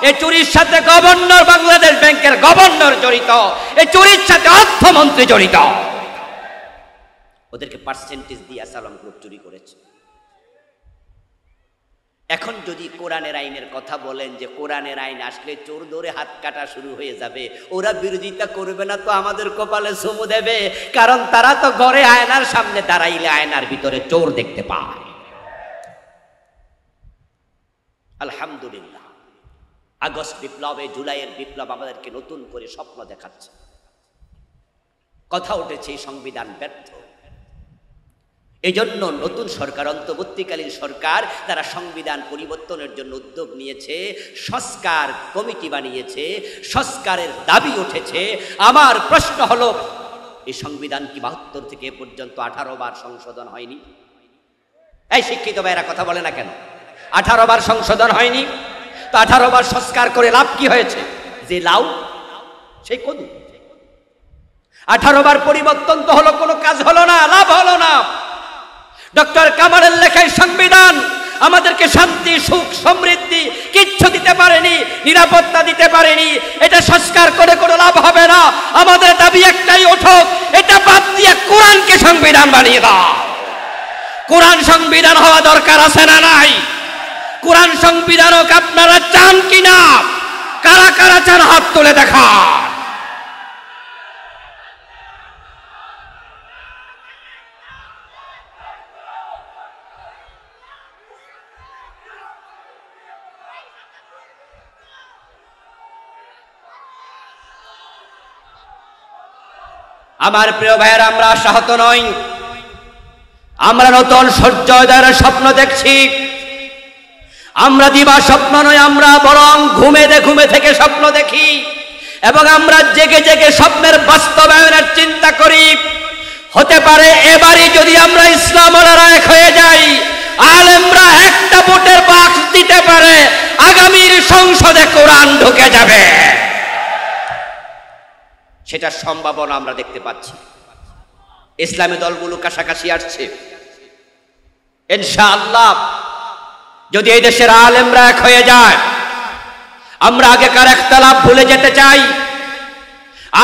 এই চুরির সাথে গভর্নর, বাংলাদেশ ব্যাংকের গভর্নর জড়িত, এই চুরির সাথে অর্থমন্ত্রী জড়িত। ওদেরকে পার্সেন্টেজ দিয়ে এস আলম গ্রুপ চুরি করেছে। এখন যদি কোরআনের আইনের কথা বলেন যে কোরআনের আইন আসলে চোর ধরে হাত কাটা শুরু হয়ে যাবে, ওরা বিরোধিতা করবে না তো আমাদের কপালে চুমু দেবে, কারণ তারা তো ঘরে আয়নার সামনে দাঁড়াইলে আয়নার ভিতরে চোর দেখতে পায়। আলহামদুলিল্লাহ, আগস্ট বিপ্লবে, জুলাইয়ের বিপ্লব আমাদেরকে নতুন করে স্বপ্ন দেখাচ্ছে। কথা উঠেছে সংবিধান ব্যর্থ। এই জন্য নতুন সরকার, অন্তর্বর্তীকালীন সরকার, তারা সংবিধান পরিবর্তনের জন্য উদ্যোগ নিয়েছে, সংস্কার কমিটি বানিয়েছে, সংস্কারের দাবি উঠেছে। আমার প্রশ্ন হলো, এই সংবিধান কি 72 থেকে এ পর্যন্ত 18 বার সংশোধন হয়নি? এই শিক্ষিত ভাইরা কথা বলে না কেন? 18 বার সংশোধন হয়নি তো 18 বার সংস্কার করে লাভ কি হয়েছে? যে লাউ সেই কদু। 18 বার পরিবর্তন তো হলো, কোনো কাজ হলো না, লাভ হলো না। ডক্টর কামালের লেখায় সংবিধান আমাদেরকে শান্তি, সুখ, সমৃদ্ধি কিচ্ছু দিতে পারেনি, নিরাপত্তা দিতে পারেনি। এটা সংস্কার করে কোনো লাভ হবে না। আমাদের দাবি একটাই, ওঠক, এটা বাদ দিয়ে কোরআনকে সংবিধান বানিয়ে দাও। কোরআন সংবিধান হওয়া দরকার আছে না নাই? কোরআন সংবিধান হোক, আপনারা চান কিনা? কারা কারা চান হাত তুলে দেখা। আমার প্রিয় ভাইয়েরা, আমরা আশাহত নই, আমরা নতুন সূর্যোদয়ের স্বপ্ন দেখছি। আমরা দিবা স্বপ্ন নয়, আমরা বরং ঘুমে থেকে স্বপ্ন দেখি এবং আমরা জেগে জেগে স্বপ্নের বাস্তবায়নের চিন্তা করি। হতে পারে এবারই যদি আমরা ইসলামওয়ালারা এক হয়ে যাই, আলেমরা একটা ভোটের বাক্স দিতে পারে, আগামীর সংসদে কোরআন ঢুকে যাবে। সেটা সম্ভাবনা আমরা দেখতে পাচ্ছি। ইসলামী দলগুলো কাছাকাছি আসছে। ইনশাআল্লাহ যদি এই দেশের আলেমরা এক হয়ে যায়, আমরা আগেকার ইখতিলাফ ভুলে যেতে চাই।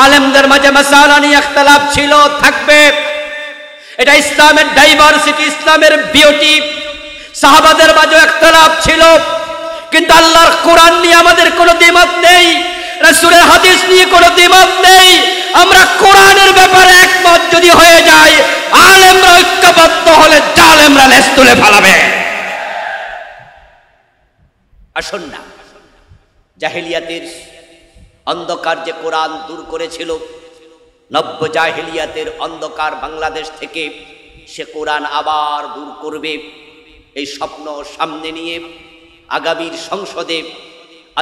আলেমদের মাঝে মাসালা নিয়ে ইখতিলাফ ছিল, থাকবে। এটা ইসলামের ডাইভার্সিটি, ইসলামের বিউটি। সাহাবাদের মাঝে ইখতিলাফ ছিল, কিন্তু আল্লাহর কোরআন নিয়ে আমাদের কোনো দ্বিমত নেই, রাসূলের হাদিস নিয়ে কোনো দ্বিমত নেই। আমরা কোরআনের ব্যাপারে একমত যদি হয়ে যায়, আলেমরা ঐক্যবদ্ধ হলে জালেমরা লেজ তুলে ফেলাবে। আসুন না, জাহেলিয়াতের অন্ধকার যে কোরআন দূর করেছিল, নব্য জাহেলিয়াতের অন্ধকার বাংলাদেশ থেকে সে কোরআন আবার দূর করবে। এই স্বপ্ন সামনে নিয়ে আগামীর সংসদে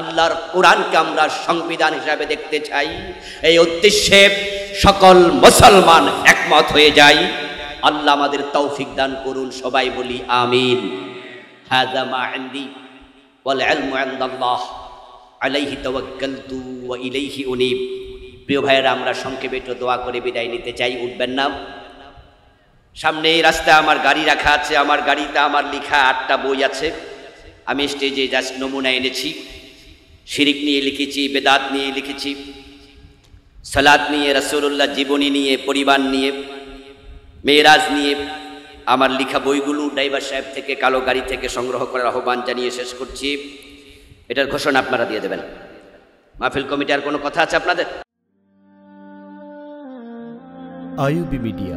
আল্লাহর কোরআনকে আমরা সংবিধান হিসাবে দেখতে চাই। এই উদ্দেশ্যে সকল মুসলমান একমত হয়ে যাই। আল্লাহ আমাদের তৌফিক দান করুন। সবাই বলি আমিন। হাযা মা ইনদি ওয়াল ইলমু ইনদাল্লাহ আলাইহি তাওয়াক্কালতু ওয়া ইলাইহি উনীব। প্রিয় ভাইয়েরা, আমরা সংক্ষেপে একটু দোয়া করে বিদায় নিতে চাই। উঠবেন না? সামনে এই রাস্তায় আমার গাড়ি রাখা আছে। আমার গাড়িতে আমার লেখা 8টা বই আছে। আমি স্টেজে জাস্ট নমুনা এনেছি। শিরিক নিয়ে লিখেছি, বেদাত নিয়ে লিখেছি, সালাত নিয়ে, রাসূলুল্লাহ জীবনী নিয়ে, পরিবার নিয়ে, মেরাজ নিয়ে। আমার লেখা বইগুলো ড্রাইভার সাহেব থেকে, কালো গাড়ি থেকে সংগ্রহ করার আহ্বান জানিয়ে শেষ করছি। এটার ঘোষণা আপনারা দিয়ে দেবেন। মাহফিল কমিটি আর কোনো কথা আছে আপনাদের?
IUB media